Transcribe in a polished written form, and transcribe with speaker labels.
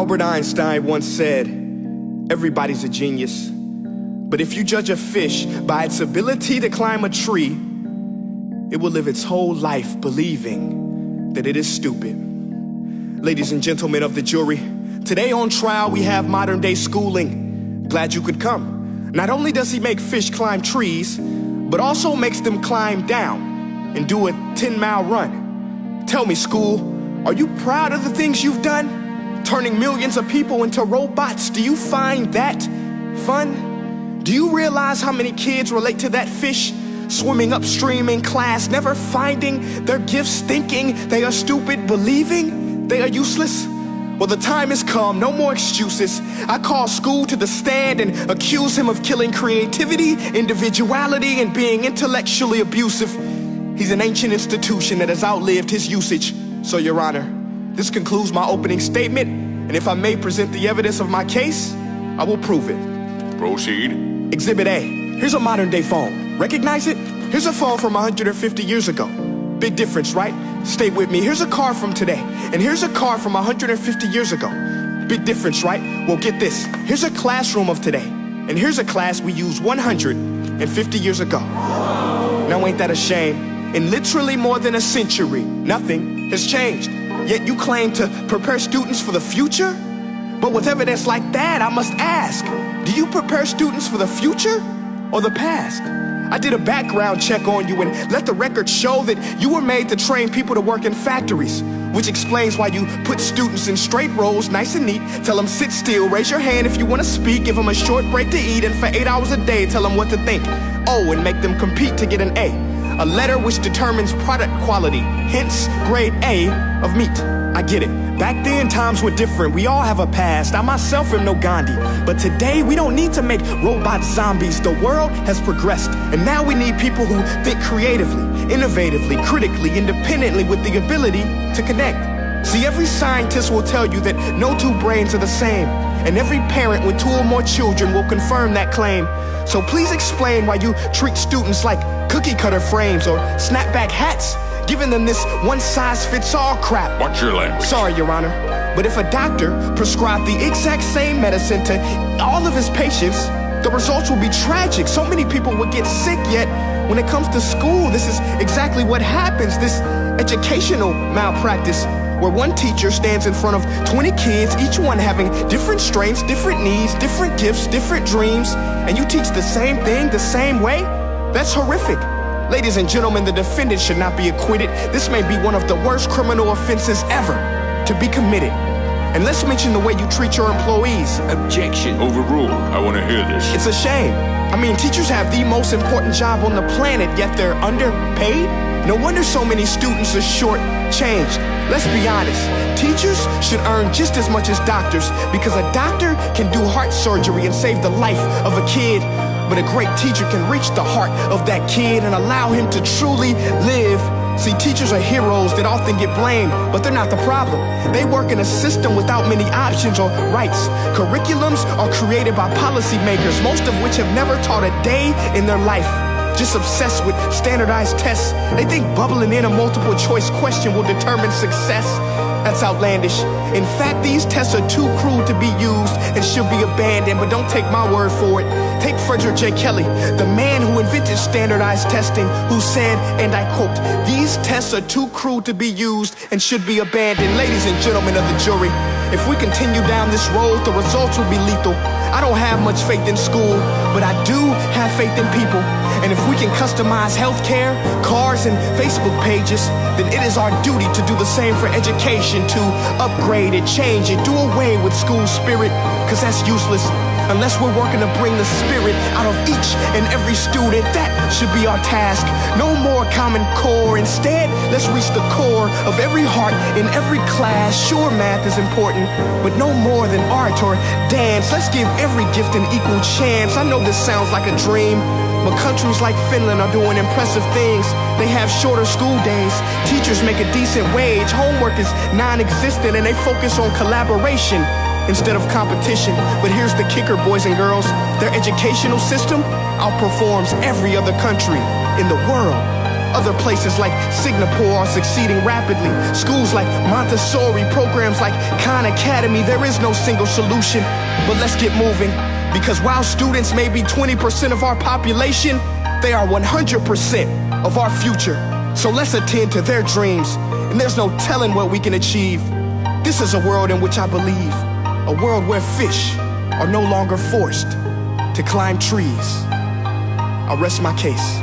Speaker 1: Albert Einstein once said, everybody's a genius, but if you judge a fish by its ability to climb a tree, it will live its whole life believing that it is stupid. Ladies and gentlemen of the jury, today on trial we have modern day schooling. Glad you could come. Not only does he make fish climb trees, but also makes them climb down and do a 10-mile run. Tell me, school, are you proud of the things you've done? Turning millions of people into robots, do you find that fun? Do you realize how many kids relate to that fish? Swimming upstream in class, never finding their gifts, thinking they are stupid, believing they are useless? Well, the time has come, no more excuses. I call school to the stand and accuse him of killing creativity, individuality, and being intellectually abusive. He's an ancient institution that has outlived his usage. So, Your Honor, this concludes my opening statement, and if I may present the evidence of my case, I will prove it.
Speaker 2: Proceed.
Speaker 1: Exhibit A. Here's a modern day phone. Recognize it? Here's a phone from 150 years ago. Big difference, right? Stay with me. Here's a car from today, and here's a car from 150 years ago. Big difference, right? Well, get this. Here's a classroom of today, and here's a class we used 150 years ago. Now, ain't that a shame? In literally more than a century, nothing has changed. Yet you claim to prepare students for the future? But with evidence like that, I must ask, do you prepare students for the future or the past? I did a background check on you and let the record show that you were made to train people to work in factories, which explains why you put students in straight rows, nice and neat, tell them sit still, raise your hand if you want to speak, give them a short break to eat, and for 8 hours a day, tell them what to think. Oh, and make them compete to get an A letter which determines product quality, hence grade A of meat. I get it. Back then, times were different. We all have a past. I myself am no Gandhi. But today, we don't need to make robots zombies. The world has progressed. And now we need people who think creatively, innovatively, critically, independently, with the ability to connect. See, every scientist will tell you that no two brains are the same. And every parent with 2 or more children will confirm that claim. So please explain why you treat students like cookie cutter frames or snapback hats, giving them this one-size-fits-all crap.
Speaker 2: Watch your language.
Speaker 1: Sorry, Your Honor, but if a doctor prescribed the exact same medicine to all of his patients, the results will be tragic. So many people would get sick, yet when it comes to school, this is exactly what happens, this educational malpractice, where one teacher stands in front of 20 kids, each one having different strengths, different needs, different gifts, different dreams, and you teach the same thing the same way? That's horrific. Ladies and gentlemen, the defendant should not be acquitted. This may be one of the worst criminal offenses ever to be committed. And let's mention the way you treat your employees.
Speaker 2: Objection. Overruled. I want to hear this.
Speaker 1: It's a shame. I mean, teachers have the most important job on the planet, yet they're underpaid? No wonder so many students are short-changed. Let's be honest. Teachers should earn just as much as doctors, because a doctor can do heart surgery and save the life of a kid. But a great teacher can reach the heart of that kid and allow him to truly live. See, teachers are heroes that often get blamed, but they're not the problem. They work in a system without many options or rights. Curriculums are created by policymakers, most of which have never taught a day in their life. Just obsessed with standardized tests. They think bubbling in a multiple choice question will determine success. That's outlandish. In fact, these tests are too cruel to be used and should be abandoned, but don't take my word for it. Take Frederick J. Kelly, the man who invented standardized testing, who said, and I quote, "These tests are too cruel to be used and should be abandoned." Ladies and gentlemen of the jury, if we continue down this road, the results will be lethal. I don't have much faith in school, but I do have faith in people. And if we can customize healthcare, cars, and Facebook pages, then it is our duty to do the same for education, to upgrade it, change it, do away with school spirit, because that's useless. Unless we're working to bring the spirit out of each and every student, that should be our task. No more Common Core. Instead, let's reach the core of every heart in every class. Sure, math is important, but no more than art or dance. Let's give every gift an equal chance. I know this sounds like a dream, but countries like Finland are doing impressive things. They have shorter school days. Teachers make a decent wage. Homework is non-existent, and they focus on collaboration instead of competition. But here's the kicker, boys and girls. Their educational system outperforms every other country in the world. Other places like Singapore are succeeding rapidly. Schools like Montessori, programs like Khan Academy, there is no single solution. But let's get moving, because while students may be 20% of our population, they are 100% of our future. So let's attend to their dreams, and there's no telling what we can achieve. This is a world in which I believe, a world where fish are no longer forced to climb trees. I'll rest my case.